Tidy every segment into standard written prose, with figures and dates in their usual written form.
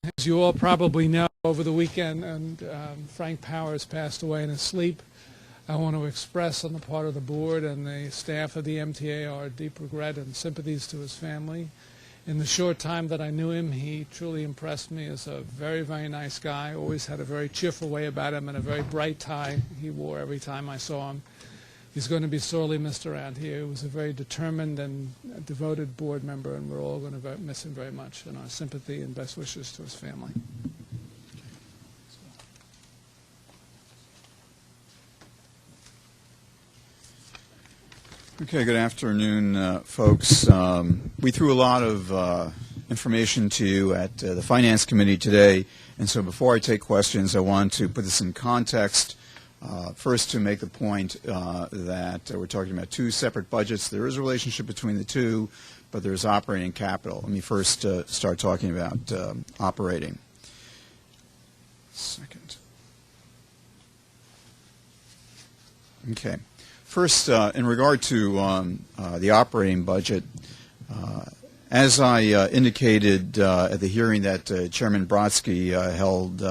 As you all probably know, over the weekend, and Frank Powers passed away in his sleep. I want to express on the part of the board and the staff of the MTA our deep regret and sympathies to his family. In the short time that I knew him, he truly impressed me as a very, very nice guy. Always had a very cheerful way about him and a very bright tie he wore every time I saw him. He's going to be sorely missed around here. He was a very determined and devoted board member, and we're all going to miss him very much. And our sympathy and best wishes to his family. Okay, good afternoon, folks. We threw a lot of information to you at the Finance Committee today, and so before I take questions, I want to put this in context. First, to make the point that we're talking about two separate budgets. There is a relationship between the two, but there's operating capital. Let me first start talking about operating. Second. Okay. First, in regard to the operating budget, as I indicated at the hearing that Chairman Brodsky held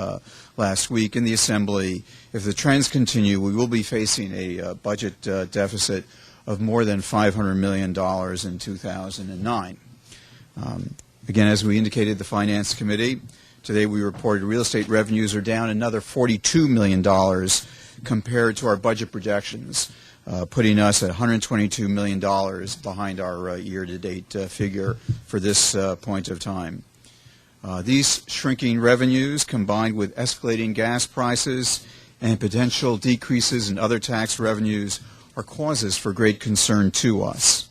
last week in the Assembly, if the trends continue, we will be facing a budget deficit of more than $500 million in 2009. Again, as we indicated at the Finance Committee, today we reported real estate revenues are down another $42 million compared to our budget projections, putting us at $122 million behind our year-to-date figure for this point of time. These shrinking revenues, combined with escalating gas prices and potential decreases in other tax revenues, are causes for great concern to us.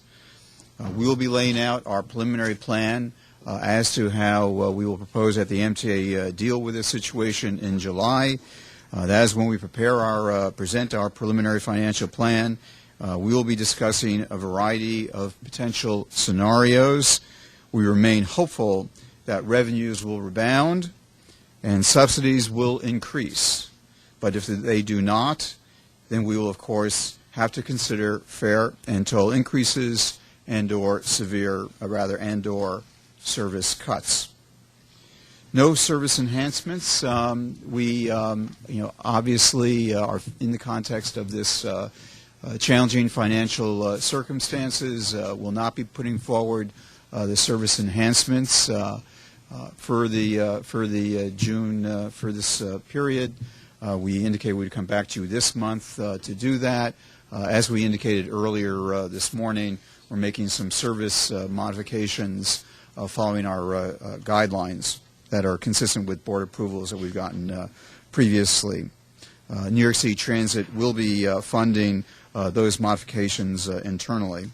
We will be laying out our preliminary plan as to how we will propose that the MTA deal with this situation in July. That is when we present our preliminary financial plan. We will be discussing a variety of potential scenarios. We remain hopeful that revenues will rebound and subsidies will increase. But if they do not, then we will, of course, have to consider fare and toll increases and/or and/or service cuts. No service enhancements. We obviously are in the context of this challenging financial circumstances. Will not be putting forward the service enhancements for this period. We indicated we'd come back to you this month to do that. As we indicated earlier this morning, we're making some service modifications following our guidelines that are consistent with board approvals that we've gotten previously. New York City Transit will be funding those modifications internally. In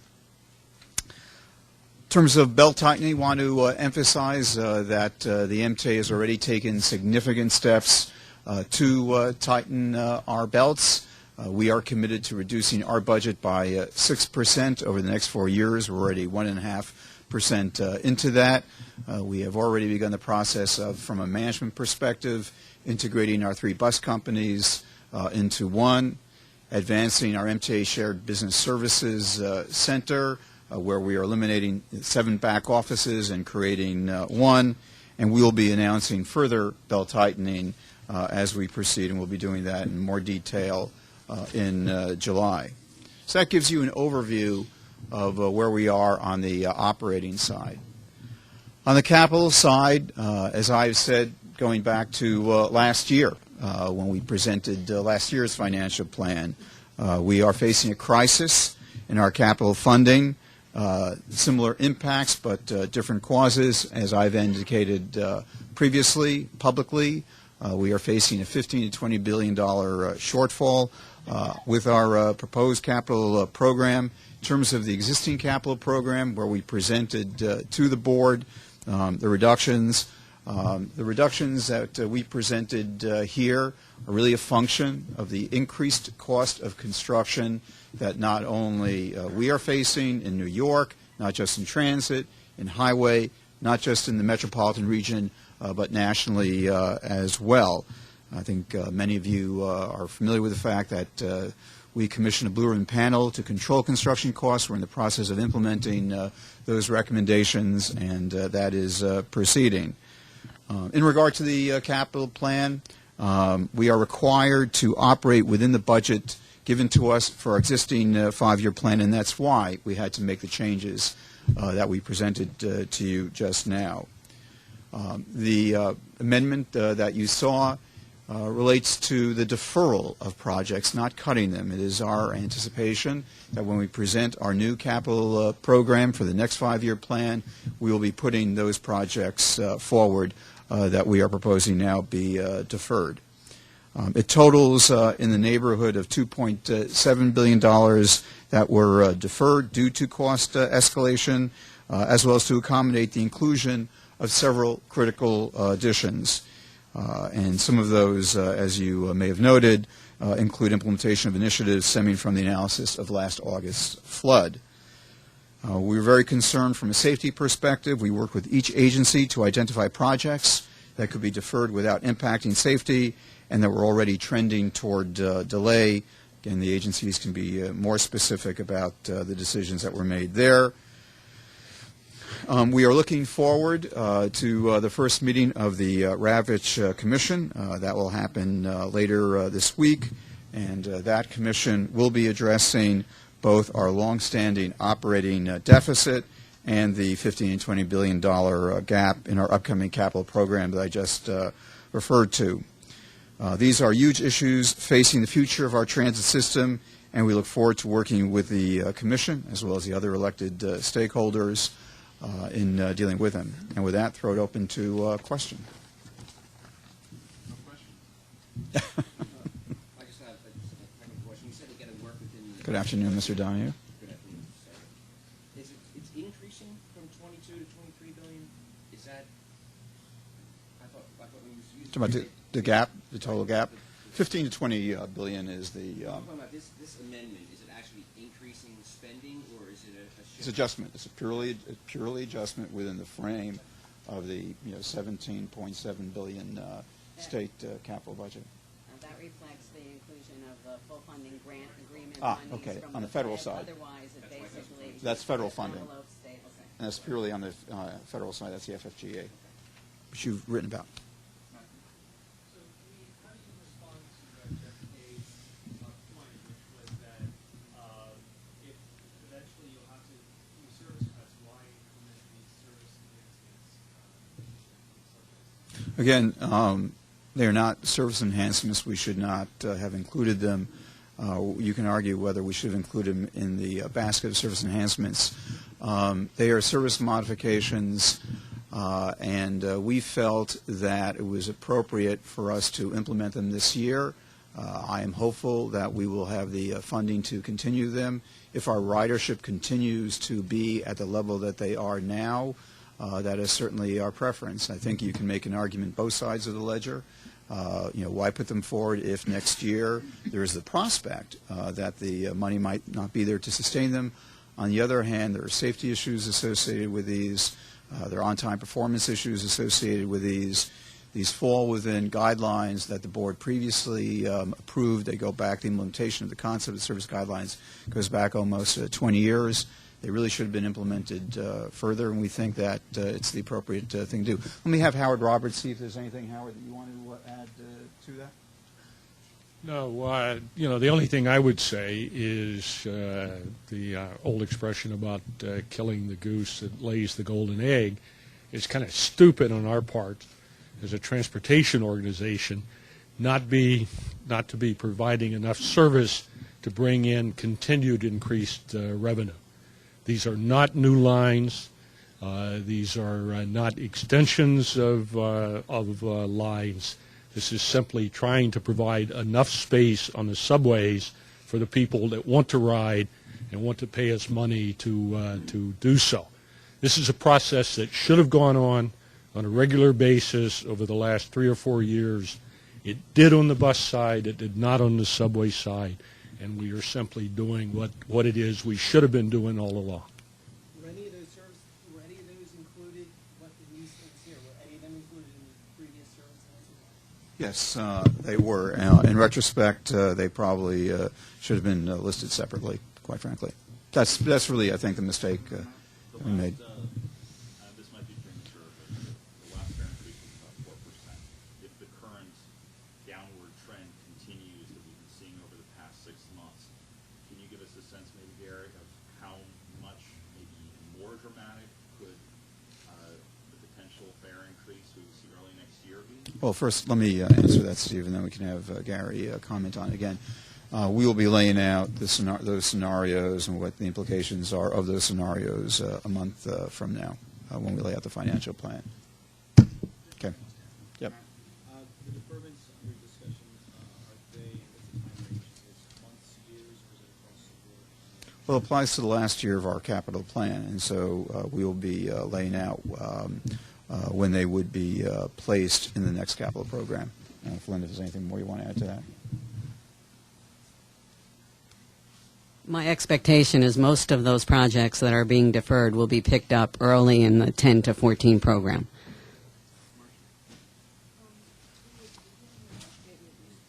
terms of belt tightening, I want to emphasize that the MTA has already taken significant steps to tighten our belts. We are committed to reducing our budget by 6% over the next 4 years. We're already 1.5% into that. We have already begun the process of, from a management perspective, integrating our 3 bus companies into one, advancing our MTA Shared Business Services Center, where we are eliminating 7 back offices and creating one, and we will be announcing further belt tightening as we proceed, and we'll be doing that in more detail in July. So that gives you an overview of where we are on the operating side. On the capital side, as I've said, going back to last year, when we presented last year's financial plan, we are facing a crisis in our capital funding. Similar impacts, but different causes. As I've indicated previously, publicly, we are facing a $15 to $20 billion shortfall with our proposed capital program. In terms of the existing capital program, where we presented to the board the reductions that we presented here are really a function of the increased cost of construction that not only we are facing in New York, not just in transit, in highway, not just in the metropolitan region, but nationally as well. I think many of you are familiar with the fact that we commissioned a Blue Ribbon panel to control construction costs. We're in the process of implementing those recommendations, and that is proceeding. In regard to the capital plan, we are required to operate within the budget given to us for our existing five-year plan, and that's why we had to make the changes that we presented to you just now. The amendment that you saw relates to the deferral of projects, not cutting them. It is our anticipation that when we present our new capital program for the next five-year plan, we will be putting those projects forward that we are proposing now be deferred. It totals in the neighborhood of $2.7 billion that were deferred due to cost escalation, as well as to accommodate the inclusion of several critical additions. And some of those, as you may have noted, include implementation of initiatives stemming from the analysis of last August's flood. We were very concerned from a safety perspective. We worked with each agency to identify projects that could be deferred without impacting safety and that were already trending toward delay. Again, the agencies can be more specific about the decisions that were made there. We are looking forward to the first meeting of the Ravich Commission. That will happen later this week, and that commission will be addressing both our longstanding operating deficit and the $15 and $20 billion gap in our upcoming capital program that I just referred to. These are huge issues facing the future of our transit system, and we look forward to working with the Commission as well as the other elected stakeholders in dealing with them. And with that, throw it open to question. No question. I just have a question. You said again, work within. Good afternoon, Mr. Donahue. Good afternoon, sir. It's increasing from 22 to 23 billion. Is that? I thought when you used. Talking about the gap, the total gap. 15 to 20 billion is the. I'm talking about this amendment. Is it actually increasing spending, or is it a shift? It's adjustment. It's a purely adjustment within the frame of the 17.7 billion state capital budget. That reflects the inclusion of the full funding grant agreement. Okay. On the federal side. Otherwise, it basically. That's federal funding. State. Okay. And that's purely on the federal side. That's the FFGA, which you've written about. So, how do you respond to Jeff K's point, which was that if eventually you'll have to do service cuts, why implement these service enhancements? Again, they are not service enhancements. We should not have included them. You can argue whether we should have included them in the basket of service enhancements. They are service modifications, and we felt that it was appropriate for us to implement them this year. I am hopeful that we will have the funding to continue them. If our ridership continues to be at the level that they are now, that is certainly our preference. I think you can make an argument both sides of the ledger. Why put them forward if next year there is the prospect that the money might not be there to sustain them? On the other hand, there are safety issues associated with these. There are on-time performance issues associated with these. These fall within guidelines that the board previously approved. They go back, the implementation of the concept of service guidelines goes back almost 20 years. They really should have been implemented further, and we think that it's the appropriate thing to do. Let me have Howard Roberts see if there's anything, Howard, that you want to add to that. No, the only thing I would say is the old expression about killing the goose that lays the golden egg is kind of stupid on our part as a transportation organization not to be providing enough service to bring in continued increased revenue. These are not new lines. These are not extensions of lines. This is simply trying to provide enough space on the subways for the people that want to ride and want to pay us money to do so. This is a process that should have gone on a regular basis over the last 3 or 4 years. It did on the bus side. It did not on the subway side. And we are simply doing what it is we should have been doing all along. Were any of those included, what the new states here, were any of them included in the previous service? Yes, they were. In retrospect, they probably should have been listed separately, quite frankly. That's really, I think, the mistake we made. This might be premature, but the last fair increase was about Well, first, let me answer that, Steve, and then we can have Gary comment on it again. We will be laying out those scenarios and what the implications are of those scenarios a month from now when we lay out the financial plan. Okay. Yep. The deferments under discussion, are they, what's the time range? Is it months, years, or is it across the board? Well, it applies to the last year of our capital plan, and so we will be laying out when they would be placed in the next capital program. If Linda, if there's anything more you want to add to that. My expectation is most of those projects that are being deferred will be picked up early in the 10 to 14 program.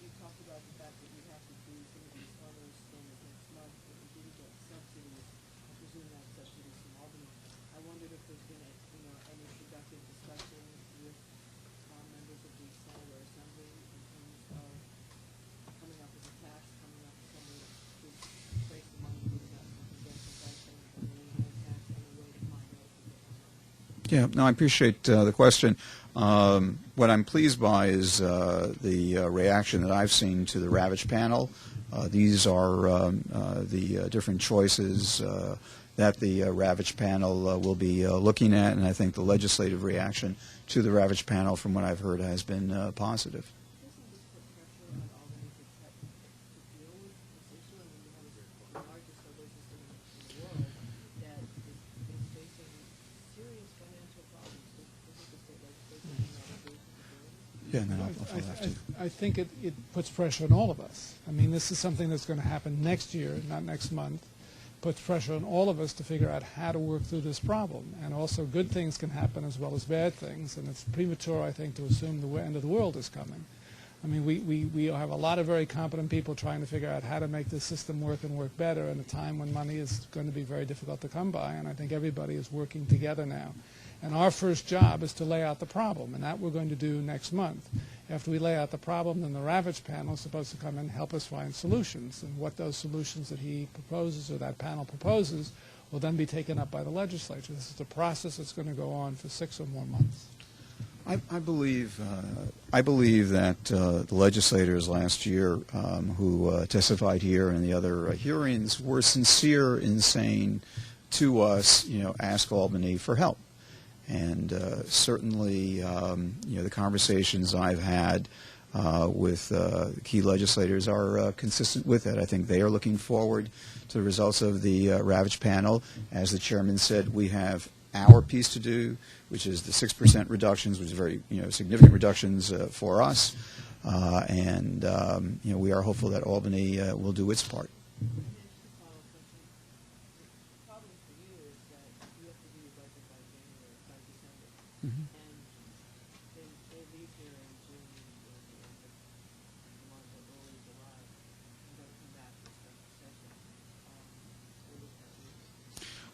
You talked about the fact that you have to do some of these others things next month, but you didn't get subsidies. I presume that's subsidies from Albany. I wondered if there's been any productive discussion with members of the Senate or Assembly in terms of coming up with a tax, coming up with some way to trace the money moving up from convention pricing and the income tax and a way to find out if we get the money. Yeah, no, I appreciate the question. What I'm pleased by is the reaction that I've seen to the Ravich panel. These are the different choices that the Ravich panel will be looking at, and I think the legislative reaction to the Ravich panel, from what I've heard, has been positive. Doesn't this put pressure on Albany to deal with this issue? I mean, you have the largest subway system in the world that is facing serious financial problems. Doesn't the state legislature have an obligation to deal with it? Yeah, no, I'll have to. I think it puts pressure on all of us. I mean, this is something that's going to happen next year, not next month. Puts pressure on all of us to figure out how to work through this problem. And also good things can happen as well as bad things. And it's premature, I think, to assume the end of the world is coming. I mean, we have a lot of very competent people trying to figure out how to make this system work and work better in a time when money is going to be very difficult to come by. And I think everybody is working together now. And our first job is to lay out the problem, and that we're going to do next month. After we lay out the problem, then the Ravich panel is supposed to come and help us find solutions. And what those solutions that he proposes or that panel proposes will then be taken up by the legislature. This is a process that's going to go on for 6 or more months. I believe that the legislators last year who testified here and the other hearings were sincere in saying to us, ask Albany for help. And certainly, the conversations I've had with key legislators are consistent with that. I think they are looking forward to the results of the Ravich panel. As the chairman said, we have our piece to do, which is the 6% reductions, which is very significant reductions for us. And we are hopeful that Albany will do its part.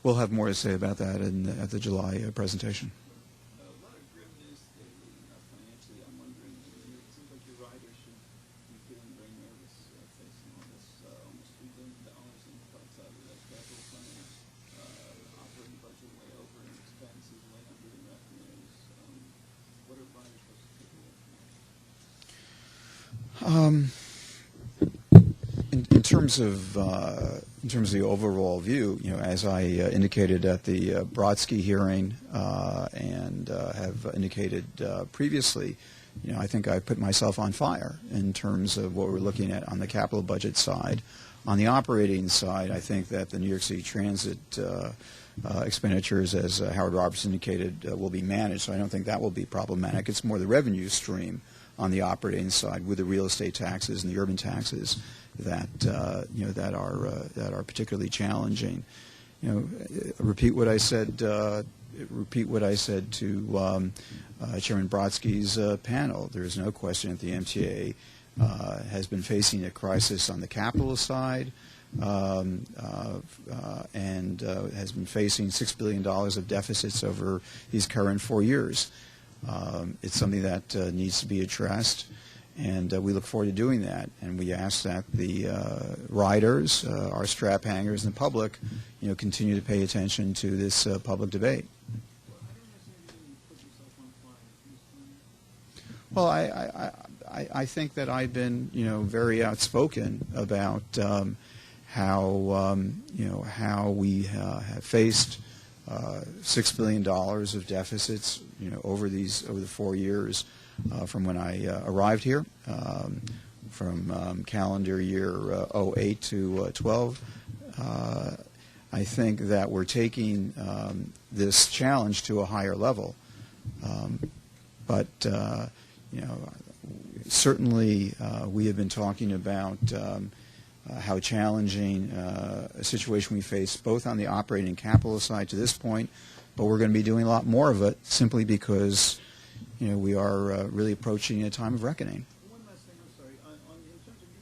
We'll have more to say about that at the July presentation. A lot of grim news today, financially. I'm wondering, it seems like your riders should be feeling very nervous facing all this almost $3 billion in cuts out of that capital plan, operating budget way over in expenses, way under in revenues. What are riders supposed to take away from that? In terms of the overall view, as I indicated at the Brodsky hearing and have indicated previously, I think I put myself on fire in terms of what we're looking at on the capital budget side. On the operating side, I think that the New York City Transit expenditures, as Howard Roberts indicated, will be managed. So I don't think that will be problematic. It's more the revenue stream on the operating side with the real estate taxes and the urban taxes that that are particularly challenging. Repeat what I said. Repeat what I said to Chairman Brodsky's panel. There is no question that the MTA has been facing a crisis on the capital side and has been facing $6 billion of deficits over these current 4 years. It's something that needs to be addressed, and we look forward to doing that. And we ask that the riders, our strap hangers, and the public, continue to pay attention to this public debate. Well, I think that I've been, very outspoken about how, how we have faced $6 billion of deficits, over the 4 years from when I arrived here, from calendar year 08 to 12. I think that we're taking this challenge to a higher level. But certainly we have been talking about how challenging a situation we face both on the operating and capital side to this point, but we're going to be doing a lot more of it simply because we are really approaching a time of reckoning. One last thing, I'm sorry. In terms of you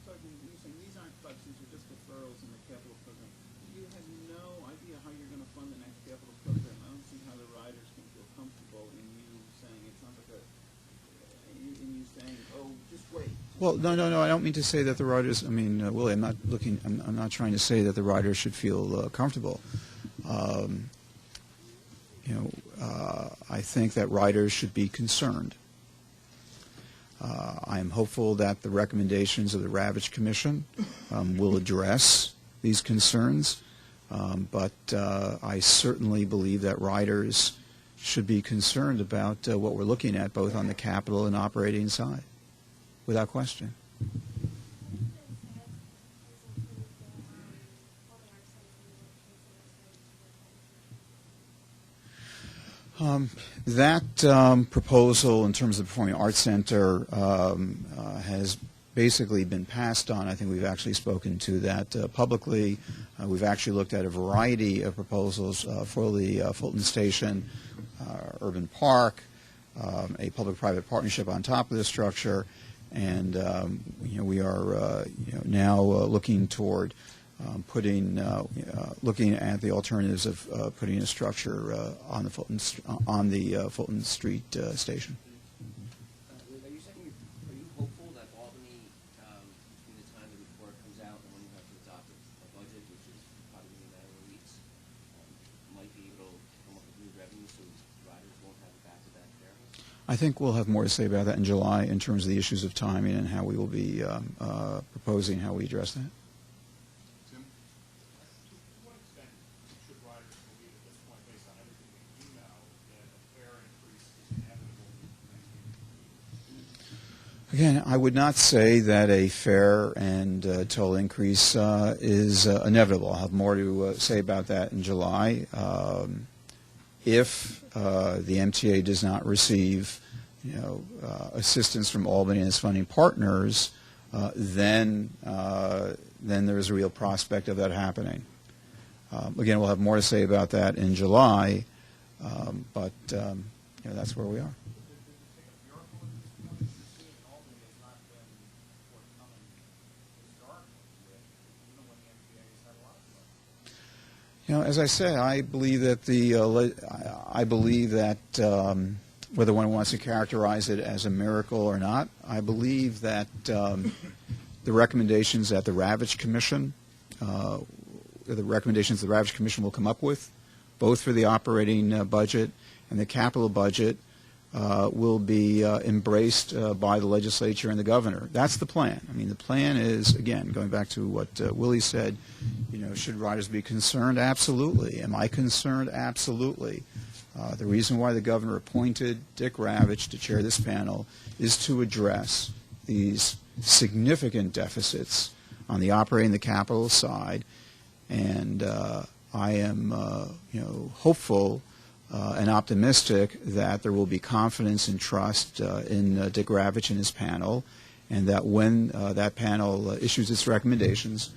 saying these aren't cuts, these are just deferrals in the capital program. You have no idea how you're going to fund the next capital program. I don't see how the riders can feel comfortable in you saying it sounds like in you saying, oh, just wait. Well, no. I don't mean to say that the riders. I mean, Willie, I'm not trying to say that the riders should feel comfortable. I think that riders should be concerned. I am hopeful that the recommendations of the Ravich Commission will address these concerns, but I certainly believe that riders should be concerned about what we're looking at, both on the capital and operating side, without question. That proposal in terms of the Performing Arts Center has basically been passed on. I think we've actually spoken to that publicly. We've actually looked at a variety of proposals for the Fulton Station, Urban Park, a public-private partnership on top of the structure, and we are now looking toward looking at the alternatives of putting a structure on the Fulton Street station. Are you hopeful that Albany, between the time the report comes out and when you have to adopt a budget, which is probably in a matter of weeks, might be able to come up with new revenue so riders won't have a back-to-back fare? I think we'll have more to say about that in July in terms of the issues of timing and how we will be proposing how we address that. Again, I would not say that a fare and toll increase is inevitable. I'll have more to say about that in July. If the MTA does not receive, assistance from Albany and its funding partners, then there is a real prospect of that happening. Again, we'll have more to say about that in July, but that's where we are. As I say, I believe that whether one wants to characterize it as a miracle or not, I believe that the recommendations that the Ravich Commission, will come up with, both for the operating budget and the capital budget, will be embraced by the legislature and the governor. That's the plan. I mean, the plan is, again, going back to what Willie said, should riders be concerned? Absolutely. Am I concerned? Absolutely. The reason why the governor appointed Dick Ravich to chair this panel is to address these significant deficits on the operating and the capital side, and I am hopeful and optimistic that there will be confidence and trust in Dick Ravich and his panel, and that when that panel issues its recommendations,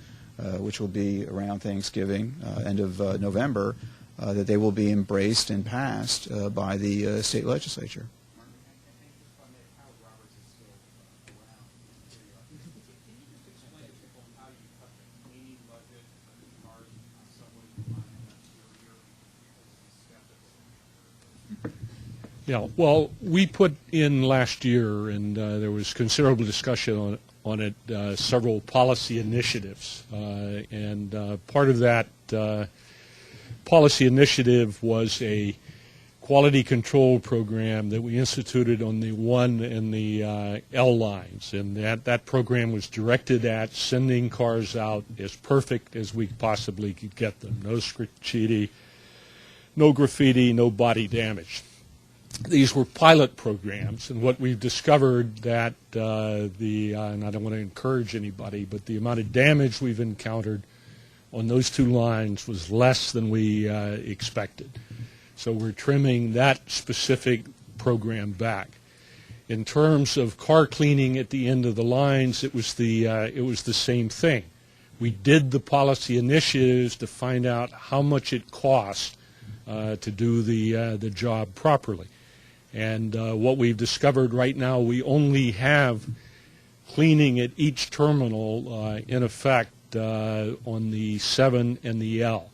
which will be around Thanksgiving, end of November, that they will be embraced and passed by the state legislature. Yeah, well, we put in last year, and there was considerable discussion on it, several policy initiatives. And part of that policy initiative was a quality control program that we instituted on the 1 and the L lines, and that program was directed at sending cars out as perfect as we possibly could get them. No scritchiti, no graffiti, no body damage. These were pilot programs, and what we've discovered that and I don't want to encourage anybody, but the amount of damage we've encountered on those 2 lines was less than we expected. So we're trimming that specific program back. In terms of car cleaning at the end of the lines, it was the same thing. We did the policy initiatives to find out how much it cost to do the job properly. And what we've discovered right now, we only have cleaning at each terminal in effect on the 7 and the L.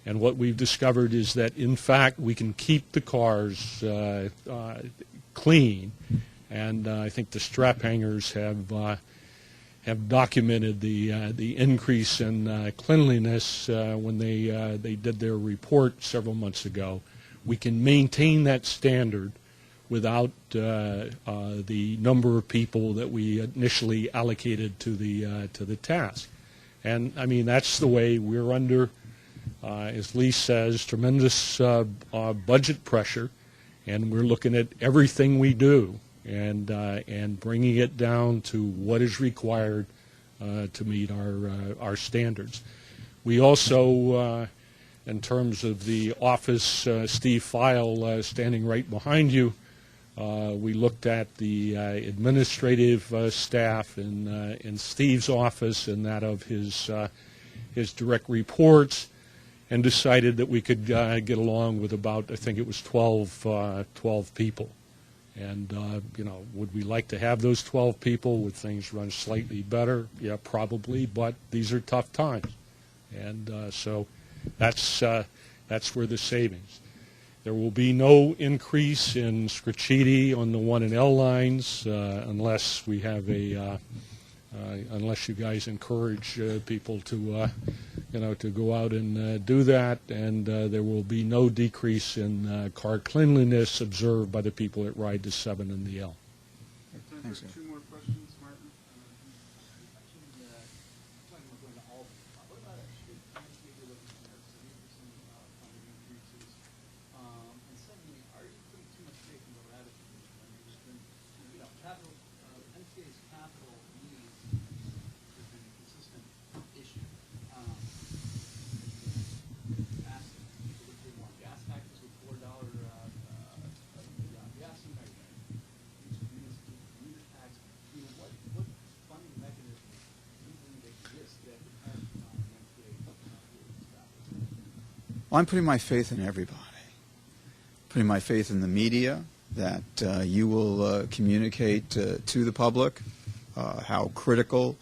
And what we've discovered is that, in fact, we can keep the cars clean. And I think the strap hangers have documented the increase in cleanliness when they did their report several months ago. We can maintain that standard without the number of people that we initially allocated to the task. And I mean, that's the way we're under. As Lee says, tremendous budget pressure, and we're looking at everything we do and bringing it down to what is required to meet our standards. We also, in terms of the office, Steve File standing right behind you, we looked at the administrative staff in Steve's office and that of his direct reports, and decided that we could get along with about, I think it was 12 people. And, would we like to have those 12 people? Would things run slightly better? Yeah, probably, but these are tough times. And so that's where the savings. There will be no increase in scritchiti on the 1 and L lines unless we have unless you guys encourage people to go out and do that, and there will be no decrease in car cleanliness observed by the people that ride the 7 and the L. Thanks, 2 more questions, Martin. And secondly, are you putting too much faith in the Ravich Commission? I mean, there's been, MTA's capital needs has been a consistent issue. Gas, people that want gas taxes with $4 gas and everything. Meter tax. I mean, what funding mechanisms do you think exist that could help MTA Well, I'm putting my faith in everybody. Putting my faith in the media, that you will communicate to the public how critical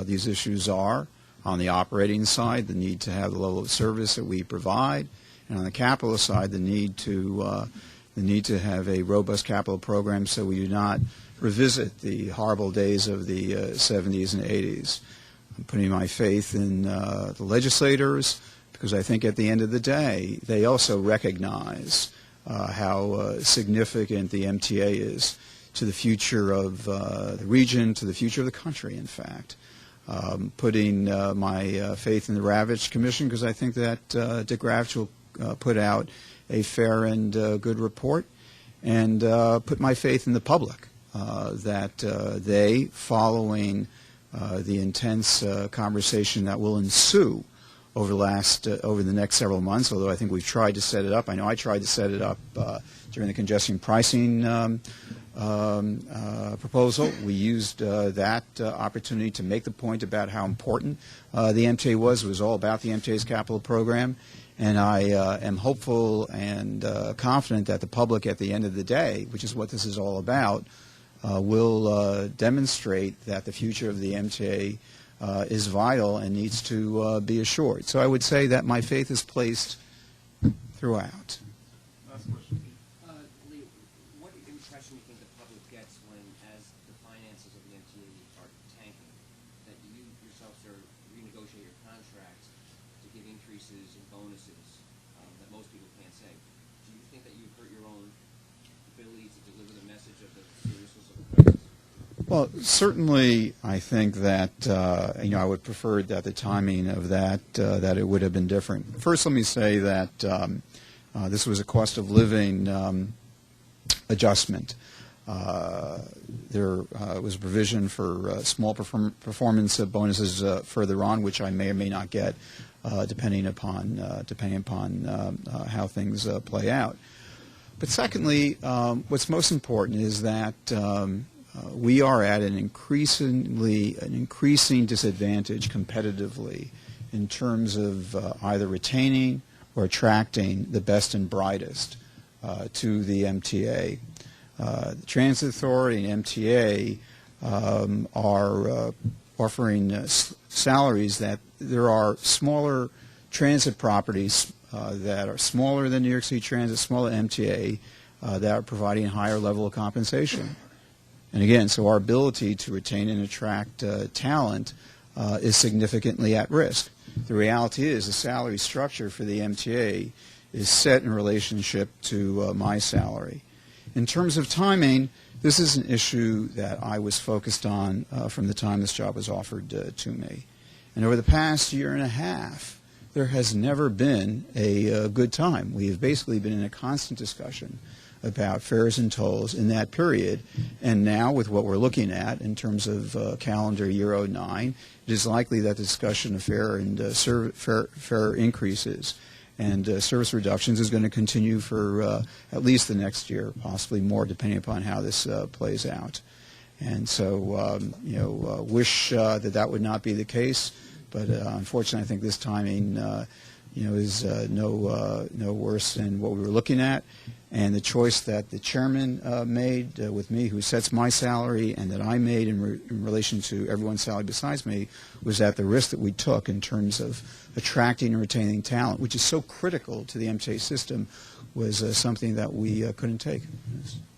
these issues are. On the operating side, the need to have the level of service that we provide, and on the capital side, the need to have a robust capital program so we do not revisit the horrible days of the 70s and 80s. I'm putting my faith in the legislators, because I think at the end of the day, they also recognize how significant the MTA is to the future of the region, to the future of the country, in fact. Putting my faith in the Ravich Commission, because I think that Dick Ravich will put out a fair and good report, and put my faith in the public, that they, following the intense conversation that will ensue over the next several months, although I think we've tried to set it up. I know I tried to set it up during the congestion pricing proposal. We used that opportunity to make the point about how important the MTA was. It was all about the MTA's capital program. And I am hopeful and confident that the public at the end of the day, which is what this is all about, will demonstrate that the future of the MTA is vital and needs to be assured. So I would say that my faith is placed throughout. Last question. Lee, what impression do you think the public gets when, as the finances of the MTA are tanking, that you yourselves are renegotiate your contracts to give increases and bonuses that most people can't say? Do you think that you've hurt your Well, certainly, I think that I would prefer that the timing of that it would have been different. First, let me say that this was a cost of living adjustment. There was a provision for small performance bonuses further on, which I may or may not get, depending upon how things play out. But secondly, what's most important is that we are at an increasing disadvantage competitively in terms of either retaining or attracting the best and brightest to the MTA. The Transit Authority and MTA are offering salaries that there are smaller transit properties that are smaller than New York City Transit, smaller MTA, that are providing a higher level of compensation. And again, so our ability to retain and attract talent is significantly at risk. The reality is the salary structure for the MTA is set in relationship to my salary. In terms of timing, this is an issue that I was focused on from the time this job was offered to me. And over the past year and a half, there has never been a good time. We have basically been in a constant discussion about fares and tolls in that period. And now, with what we're looking at in terms of calendar year 09, it is likely that the discussion of fare and fare increases and service reductions is going to continue for at least the next year, possibly more, depending upon how this plays out. And so, wish that would not be the case. But unfortunately, I think this timing, is no worse than what we were looking at. And the choice that the chairman made with me, who sets my salary, and that I made in relation to everyone's salary besides me, was that the risk that we took in terms of attracting and retaining talent, which is so critical to the MTA system, was something that we couldn't take.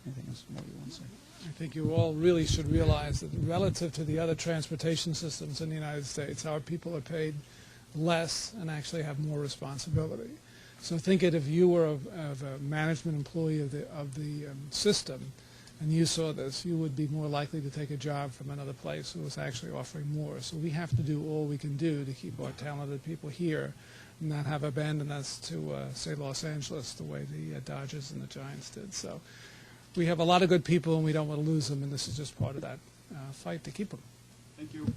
Anything else more you want to say? I think you all really should realize that relative to the other transportation systems in the United States, our people are paid less and actually have more responsibility. So think it if you were of a management employee of the system and you saw this, you would be more likely to take a job from another place who was actually offering more. So we have to do all we can do to keep our talented people here and not have abandoned us to, say, Los Angeles the way the Dodgers and the Giants did. So we have a lot of good people and we don't want to lose them, and this is just part of that fight to keep them. Thank you.